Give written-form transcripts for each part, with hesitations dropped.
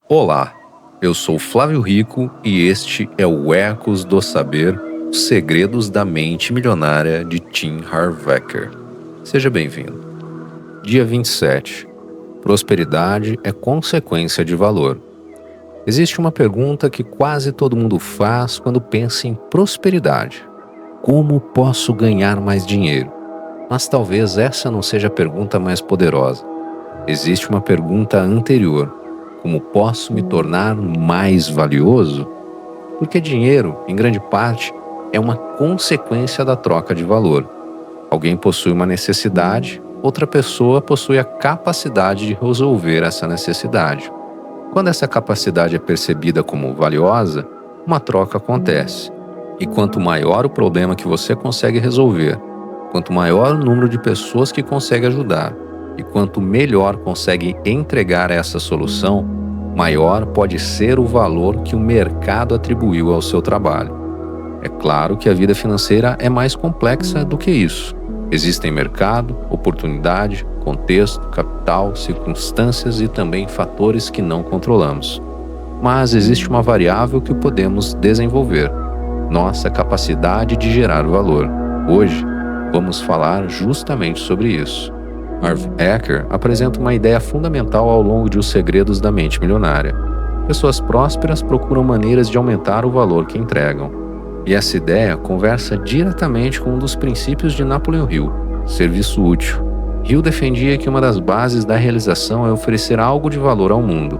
Olá, eu sou Flávio Rico e este é o Ecos do Saber, os segredos da mente milionária de Tim Harvecker. Seja bem-vindo. Dia 27. Prosperidade é consequência de valor. Existe uma pergunta que quase todo mundo faz quando pensa em prosperidade. Como posso ganhar mais dinheiro? Mas talvez essa não seja a pergunta mais poderosa. Existe uma pergunta anterior. Como posso me tornar mais valioso? Porque dinheiro, em grande parte, é uma consequência da troca de valor. Alguém possui uma necessidade, outra pessoa possui a capacidade de resolver essa necessidade. Quando essa capacidade é percebida como valiosa, uma troca acontece. E quanto maior o problema que você consegue resolver, quanto maior o número de pessoas que consegue ajudar, e quanto melhor consegue entregar essa solução, maior pode ser o valor que o mercado atribuiu ao seu trabalho. É claro que a vida financeira é mais complexa do que isso. Existem mercado, oportunidade, contexto, capital, circunstâncias e também fatores que não controlamos. Mas existe uma variável que podemos desenvolver: nossa capacidade de gerar valor. Hoje, vamos falar justamente sobre isso. Harvecker apresenta uma ideia fundamental ao longo de Os Segredos da Mente Milionária. Pessoas prósperas procuram maneiras de aumentar o valor que entregam. E essa ideia conversa diretamente com um dos princípios de Napoleon Hill, serviço útil. Hill defendia que uma das bases da realização é oferecer algo de valor ao mundo.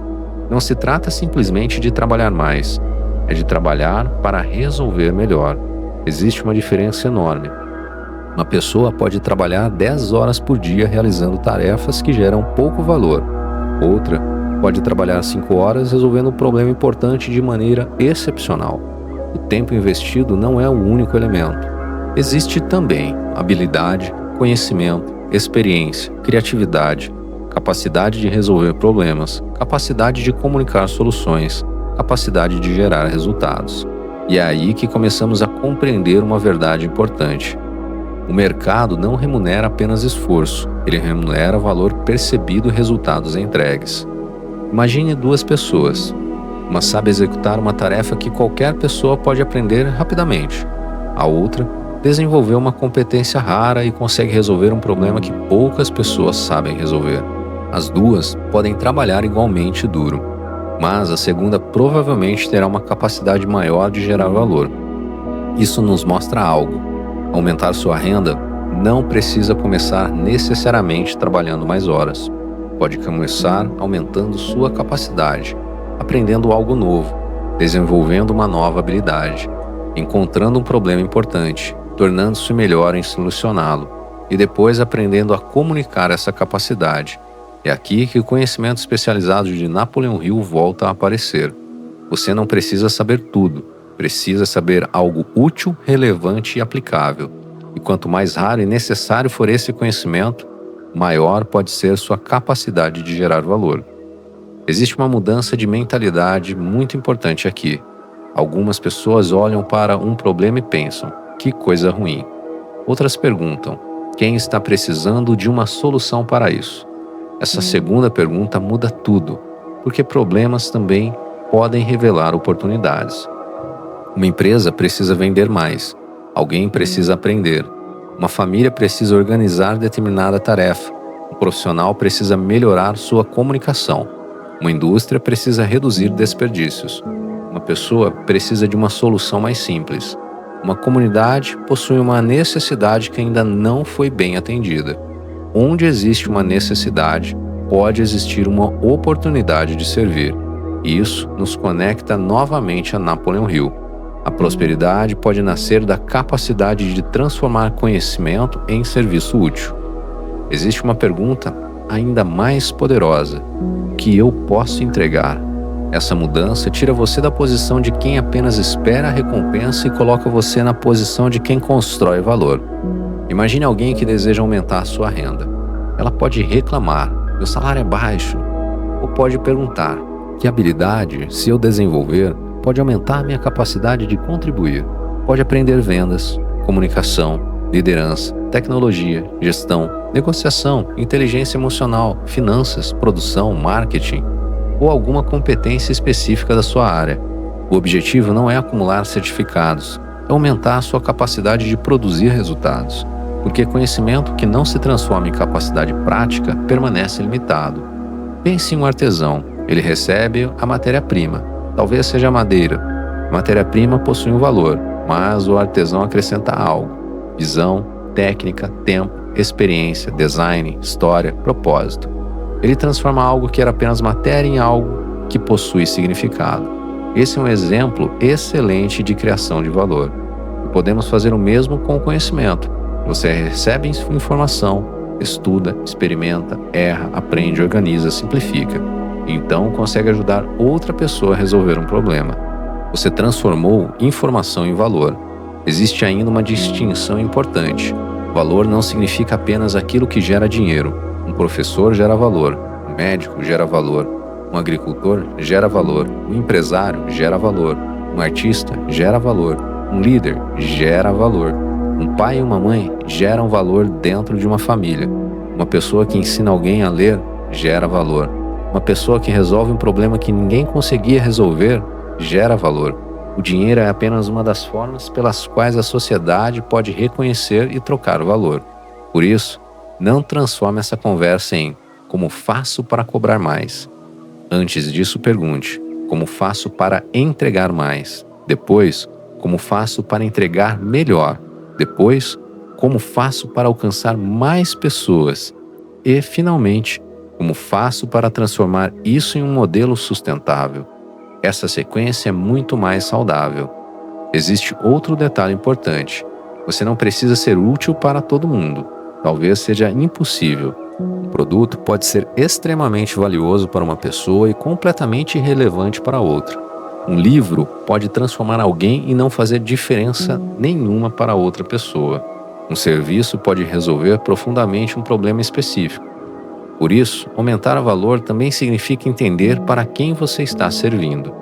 Não se trata simplesmente de trabalhar mais, é de trabalhar para resolver melhor. Existe uma diferença enorme. Uma pessoa pode trabalhar 10 horas por dia realizando tarefas que geram pouco valor. Outra pode trabalhar 5 horas resolvendo um problema importante de maneira excepcional. O tempo investido não é o único elemento. Existe também habilidade, conhecimento, experiência, criatividade, capacidade de resolver problemas, capacidade de comunicar soluções, capacidade de gerar resultados. E é aí que começamos a compreender uma verdade importante. O mercado não remunera apenas esforço, ele remunera valor percebido e resultados entregues. Imagine duas pessoas. Uma sabe executar uma tarefa que qualquer pessoa pode aprender rapidamente. A outra desenvolveu uma competência rara e consegue resolver um problema que poucas pessoas sabem resolver. As duas podem trabalhar igualmente duro, mas a segunda provavelmente terá uma capacidade maior de gerar valor. Isso nos mostra algo. Aumentar sua renda não precisa começar necessariamente trabalhando mais horas. Pode começar aumentando sua capacidade, aprendendo algo novo, desenvolvendo uma nova habilidade, encontrando um problema importante, tornando-se melhor em solucioná-lo e depois aprendendo a comunicar essa capacidade. É aqui que o conhecimento especializado de Napoleon Hill volta a aparecer. Você não precisa saber tudo. Precisa saber algo útil, relevante e aplicável. E quanto mais raro e necessário for esse conhecimento, maior pode ser sua capacidade de gerar valor. Existe uma mudança de mentalidade muito importante aqui. Algumas pessoas olham para um problema e pensam: que coisa ruim. Outras perguntam: quem está precisando de uma solução para isso? Essa segunda pergunta muda tudo, porque problemas também podem revelar oportunidades. Uma empresa precisa vender mais, alguém precisa aprender, uma família precisa organizar determinada tarefa, um profissional precisa melhorar sua comunicação, uma indústria precisa reduzir desperdícios, uma pessoa precisa de uma solução mais simples, uma comunidade possui uma necessidade que ainda não foi bem atendida. Onde existe uma necessidade, pode existir uma oportunidade de servir. E isso nos conecta novamente a Napoleon Hill. A prosperidade pode nascer da capacidade de transformar conhecimento em serviço útil. Existe uma pergunta ainda mais poderosa: o que eu posso entregar? Essa mudança tira você da posição de quem apenas espera a recompensa e coloca você na posição de quem constrói valor. Imagine alguém que deseja aumentar sua renda. Ela pode reclamar: meu salário é baixo. Ou pode perguntar: que habilidade, se eu desenvolver, pode aumentar minha capacidade de contribuir? Pode aprender vendas, comunicação, liderança, tecnologia, gestão, negociação, inteligência emocional, finanças, produção, marketing. ou alguma competência específica da sua área. O objetivo não é acumular certificados, é aumentar a sua capacidade de produzir resultados, porque conhecimento que não se transforma em capacidade prática permanece limitado. Pense em um artesão. Ele recebe a matéria-prima, talvez seja a madeira. A matéria-prima possui um valor, mas o artesão acrescenta algo: visão, técnica, tempo, experiência, design, história, propósito. Ele transforma algo que era apenas matéria em algo que possui significado. Esse é um exemplo excelente de criação de valor. E podemos fazer o mesmo com o conhecimento. Você recebe informação, estuda, experimenta, erra, aprende, organiza, simplifica. E então consegue ajudar outra pessoa a resolver um problema. Você transformou informação em valor. Existe ainda uma distinção importante. Valor não significa apenas aquilo que gera dinheiro. Um professor gera valor, um médico gera valor, um agricultor gera valor, um empresário gera valor, um artista gera valor, um líder gera valor, um pai e uma mãe geram valor dentro de uma família. Uma pessoa que ensina alguém a ler gera valor. Uma pessoa que resolve um problema que ninguém conseguia resolver gera valor. O dinheiro é apenas uma das formas pelas quais a sociedade pode reconhecer e trocar valor. Por isso, não transforme essa conversa em como faço para cobrar mais. Antes disso, pergunte: como faço para entregar mais? Depois, como faço para entregar melhor? Depois, como faço para alcançar mais pessoas? E, finalmente, como faço para transformar isso em um modelo sustentável? Essa sequência é muito mais saudável. Existe outro detalhe importante. Você não precisa ser útil para todo mundo. Talvez seja impossível. Um produto pode ser extremamente valioso para uma pessoa e completamente irrelevante para outra. Um livro pode transformar alguém e não fazer diferença nenhuma para outra pessoa. Um serviço pode resolver profundamente um problema específico. Por isso, aumentar o valor também significa entender para quem você está servindo.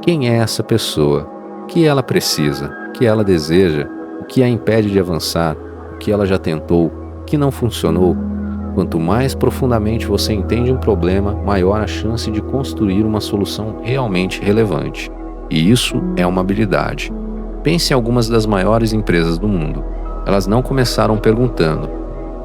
Quem é essa pessoa? O que ela precisa? O que ela deseja? O que a impede de avançar? O que ela já tentou? O que não funcionou? Quanto mais profundamente você entende um problema, maior a chance de construir uma solução realmente relevante. E isso é uma habilidade. Pense em algumas das maiores empresas do mundo. Elas não começaram perguntando: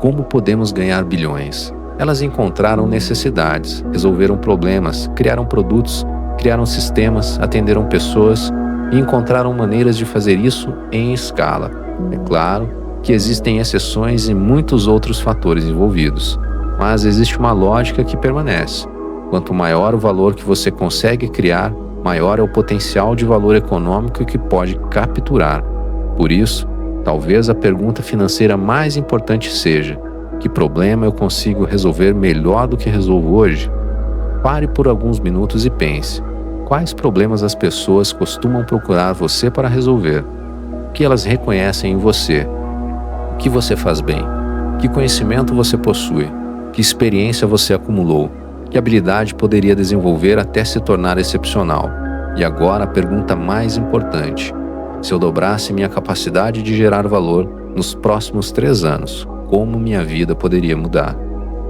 como podemos ganhar bilhões? Elas encontraram necessidades, resolveram problemas, criaram produtos, criaram sistemas, atenderam pessoas e encontraram maneiras de fazer isso em escala. É claro que existem exceções e muitos outros fatores envolvidos, mas existe uma lógica que permanece. Quanto maior o valor que você consegue criar, maior é o potencial de valor econômico que pode capturar. Por isso, talvez a pergunta financeira mais importante seja: que problema eu consigo resolver melhor do que resolvo hoje? Pare por alguns minutos e pense: quais problemas as pessoas costumam procurar você para resolver? O que elas reconhecem em você? O que você faz bem? Que conhecimento você possui? Que experiência você acumulou? Que habilidade poderia desenvolver até se tornar excepcional? E agora a pergunta mais importante: se eu dobrasse minha capacidade de gerar valor nos próximos 3 anos, como minha vida poderia mudar?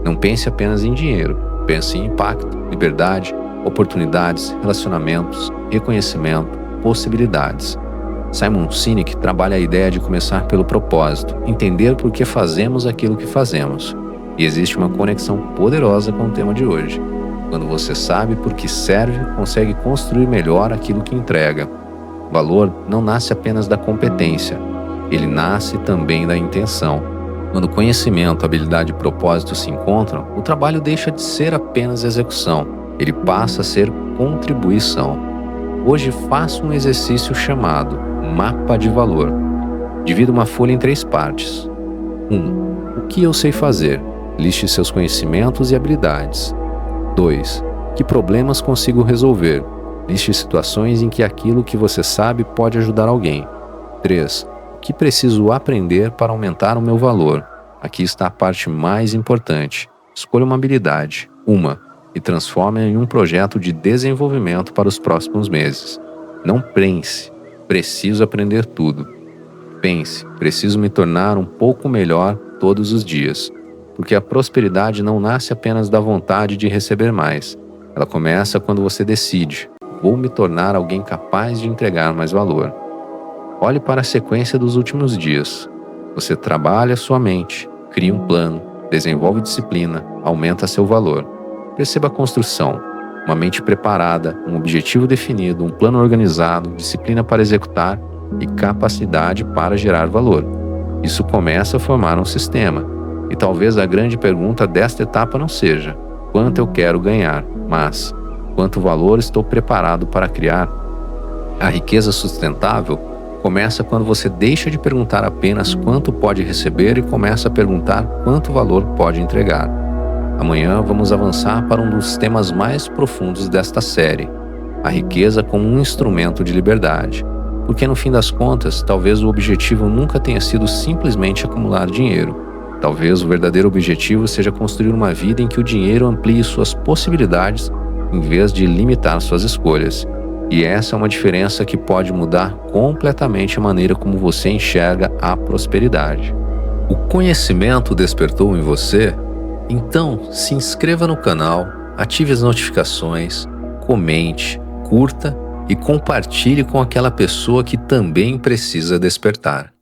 Não pense apenas em dinheiro, pense em impacto, liberdade, oportunidades, relacionamentos, reconhecimento, possibilidades. Simon Sinek trabalha a ideia de começar pelo propósito, entender por que fazemos aquilo que fazemos. E existe uma conexão poderosa com o tema de hoje. Quando você sabe por que serve, consegue construir melhor aquilo que entrega. Valor não nasce apenas da competência, ele nasce também da intenção. Quando conhecimento, habilidade e propósito se encontram, o trabalho deixa de ser apenas execução, ele passa a ser contribuição. Hoje faço um exercício chamado Mapa de Valor. Divida uma folha em 3 partes. 1. O que eu sei fazer? Liste seus conhecimentos e habilidades. 2. Que problemas consigo resolver? Liste situações em que aquilo que você sabe pode ajudar alguém. 3. O que preciso aprender para aumentar o meu valor? Aqui está a parte mais importante. Escolha uma habilidade, e transforme-a em um projeto de desenvolvimento para os próximos meses. Não pense: preciso aprender tudo. Pense: preciso me tornar um pouco melhor todos os dias. Porque a prosperidade não nasce apenas da vontade de receber mais. Ela começa quando você decide: vou me tornar alguém capaz de entregar mais valor. Olhe para a sequência dos últimos dias. Você trabalha sua mente, cria um plano, desenvolve disciplina, aumenta seu valor. Perceba a construção: uma mente preparada, um objetivo definido, um plano organizado, disciplina para executar e capacidade para gerar valor. Isso começa a formar um sistema. E talvez a grande pergunta desta etapa não seja quanto eu quero ganhar, mas quanto valor estou preparado para criar. A riqueza sustentável começa quando você deixa de perguntar apenas quanto pode receber e começa a perguntar quanto valor pode entregar. Amanhã vamos avançar para um dos temas mais profundos desta série: a riqueza como um instrumento de liberdade. Porque no fim das contas, talvez o objetivo nunca tenha sido simplesmente acumular dinheiro. Talvez o verdadeiro objetivo seja construir uma vida em que o dinheiro amplie suas possibilidades em vez de limitar suas escolhas. E essa é uma diferença que pode mudar completamente a maneira como você enxerga a prosperidade. O conhecimento despertou em você? Então, se inscreva no canal, ative as notificações, comente, curta e compartilhe com aquela pessoa que também precisa despertar.